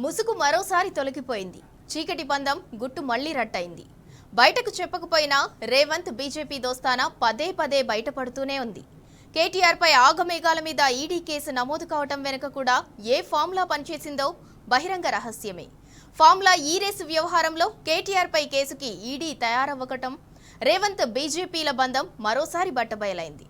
ముసుగు మరోసారి తొలగిపోయింది. చీకటి బంధం గుట్టు మళ్లీ రట్టయింది. బయటకు చెప్పకపోయినా రేవంత్ బీజేపీ దోస్తానా పదే పదే బయటపడుతూనే ఉంది. కేటీఆర్ పై ఆగమేఘాల మీద ఈడీ కేసు నమోదు కావటం వెనుక కూడా ఏ ఫార్ములా పనిచేసిందో బహిరంగ రహస్యమే. ఫార్ములా ఈ రేసు వ్యవహారంలో కేటీఆర్ పై కేసుకి ఈడీ తయారవ్వకటం, రేవంత్ బీజేపీల బంధం మరోసారి బట్టబయలైంది.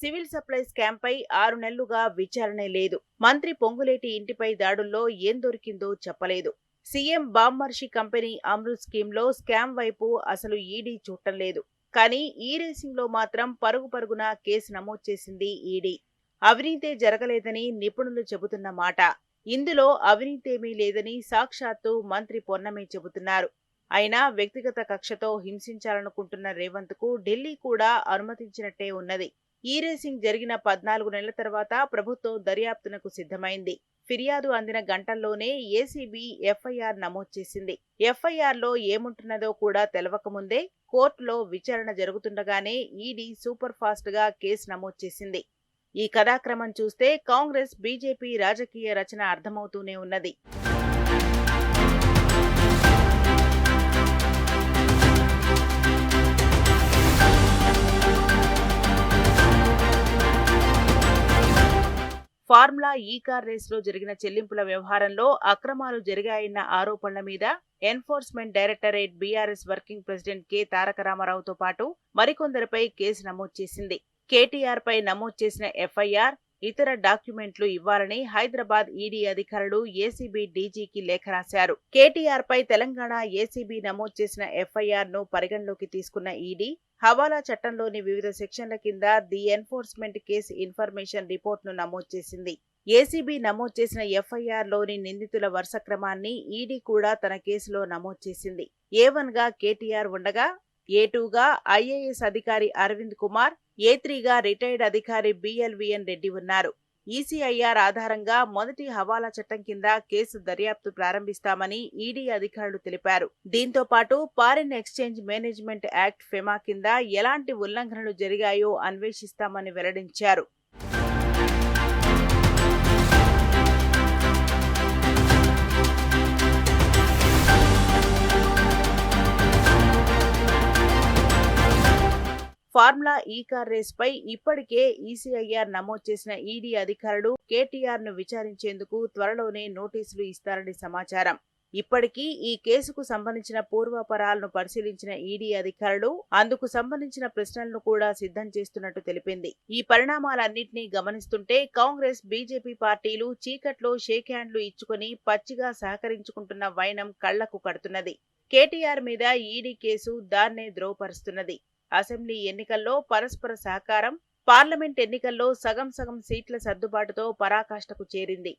సివిల్ సప్లై స్కామ్ పై 6 నెలలుగా విచారణే లేదు. మంత్రి పొంగులేటి ఇంటిపై దాడుల్లో ఏం దొరికిందో చెప్పలేదు. సీఎం బామ్మర్షి కంపెనీ అమృత్ స్కీమ్ లో స్కామ్ వైపు అసలు ఈడీ చూడటం లేదు. కానీ ఈ రేసింగ్ లో మాత్రం పరుగు పరుగున కేసు నమోదు చేసింది ఈడీ. అవినీతే జరగలేదని నిపుణులు చెబుతున్న మాట. ఇందులో అవినీతేమీ లేదని సాక్షాత్తు మంత్రి పొన్నమే చెబుతున్నారు. అయినా వ్యక్తిగత కక్షతో హింసించాలనుకుంటున్న రేవంత్ కు ఢిల్లీ కూడా అనుమతించినట్టే ఉన్నది. ఈ రేసింగ్ జరిగిన 14 నెలల తర్వాత ప్రభుత్వం దర్యాప్తునకు సిద్ధమైంది. ఫిర్యాదు అందిన గంటల్లోనే ఏసీబీ ఎఫ్ఐఆర్ నమోదు చేసింది. ఎఫ్ఐఆర్ లో ఏముంటున్నదో కూడా తెలవకముందే కోర్టులో విచారణ జరుగుతుండగానే ఈడీ సూపర్ ఫాస్ట్ గా కేసు నమోదు చేసింది. ఈ కథాక్రమం చూస్తే కాంగ్రెస్ బీజేపీ రాజకీయ రచన అర్థమవుతూనే ఉన్నది. ఫార్ములా ఈ కార్ రేస్ లో జరిగిన చెల్లింపుల వ్యవహారంలో అక్రమాలు జరిగాయన్న ఆరోపణల మీద enforcement directorate BRS working president K Taraka రామారావుతో పాటు మరికొందరిపై కేసు నమోదు చేసింది. కేటీఆర్ పై నమోదు చేసిన ఎఫ్ఐఆర్, ఇతర డాక్యుమెంట్లు ఇవ్వాలని హైదరాబాద్ ఈడీ అధికారులు ఏసీబీ డీజీకి లేఖ రాశారు. కేటీఆర్ పై తెలంగాణ ఏసీబీ నమోదు చేసిన ఎఫ్ఐఆర్ ను పరిగణలోకి తీసుకున్న ఈడీ హవాలా చట్టంలోని వివిధ సెక్షన్ల కింద the enforcement case information report ను నమోదు చేసింది. ఏసీబీ నమోదు చేసిన ఎఫ్ఐఆర్ లోని నిందితుల వరుస క్రమాన్ని ఈడీ కూడా తన కేసులో నమోదు చేసింది. A1 గా కేటీఆర్ ఉండగా, A2 గా ఐఏఎస్ అధికారి అరవింద్ కుమార్, A3 గా రిటైర్డ్ అధికారి బిఎల్విఎన్ రెడ్డి ఉన్నారు. ఈసీఐఆర్ ఆధారంగా మొదటి హవాలా చట్టం కింద కేసు దర్యాప్తు ప్రారంభిస్తామని ఈడీ అధికారులు తెలిపారు. దీంతో పాటు foreign exchange management act FEMA కింద ఎలాంటి ఉల్లంఘనలు జరిగాయో అన్వేషిస్తామని వెల్లడించారు. ఫార్ములా ఈ కార్ రేస్ పై ఇప్పటికే ఈసీఐఆర్ నమోదు చేసిన ఈడీ అధికారులు కేటీఆర్ ను విచారించేందుకు త్వరలోనే నోటీసులు ఇస్తారని సమాచారం. ఇప్పటికీ ఈ కేసుకు సంబంధించిన పూర్వాపరాలను పరిశీలించిన ఈడీ అధికారులు అందుకు సంబంధించిన ప్రశ్నలను కూడా సిద్ధం చేస్తున్నట్టు తెలిపింది. ఈ పరిణామాలన్నింటినీ గమనిస్తుంటే కాంగ్రెస్, బీజేపీ పార్టీలు చీకట్లో షేక్ హ్యాండ్లు ఇచ్చుకుని పచ్చిగా సహకరించుకుంటున్న వైనం కళ్లకు కడుతున్నది. కేటీఆర్ మీద ఈడీ కేసు దాన్నే ద్రోవపరుస్తున్నది. అసెంబ్లీ ఎన్నికల్లో పరస్పర సహకారం, పార్లమెంట్ ఎన్నికల్లో సగం సగం సీట్ల సర్దుబాటుతో పరాకాష్ఠకు చేరింది.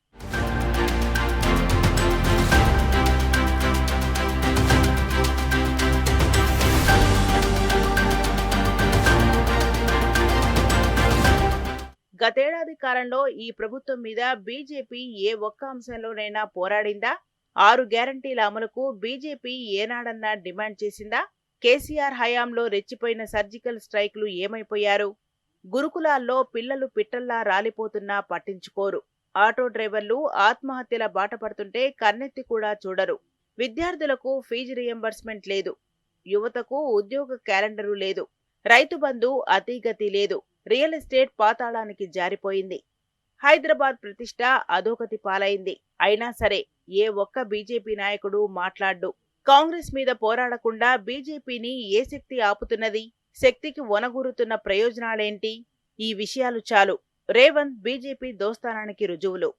గతేడాది కాలంలో ఈ ప్రభుత్వం మీద బీజేపీ ఏ ఒక్క అంశంలోనైనా పోరాడిందా? 6 గ్యారంటీల అమలుకు బీజేపీ ఏనాడన్నా డిమాండ్ చేసిందా? కేసీఆర్ హయాంలో రెచ్చిపోయిన సర్జికల్ స్ట్రైక్లు ఏమైపోయారు? గురుకులాల్లో పిల్లలు పిట్టల్లా రాలిపోతున్నా పట్టించుకోరు. ఆటో డ్రైవర్లు ఆత్మహత్యల బాట పడుతుంటే కన్నెత్తి కూడా చూడరు. విద్యార్థులకు ఫీజు రియంబర్స్మెంట్ లేదు. యువతకు ఉద్యోగ క్యాలెండరు లేదు. రైతు బంధు అతీగతి లేదు. రియల్ ఎస్టేట్ పాతాళానికి జారిపోయింది. హైదరాబాద్ ప్రతిష్ట అధోగతి పాలైంది. అయినా సరే ఏ ఒక్క బీజేపీ నాయకుడు మాట్లాడ్డు. కాంగ్రెస్ మీద పోరాడకుండా బీజేపీని ఏ శక్తి ఆపుతున్నది? శక్తికి ఒనగూరుతున్న ప్రయోజనాలేంటి? ఈ విషయాలు చాలు రేవంత్ బీజేపీ దోస్తానానికి రుజువులు.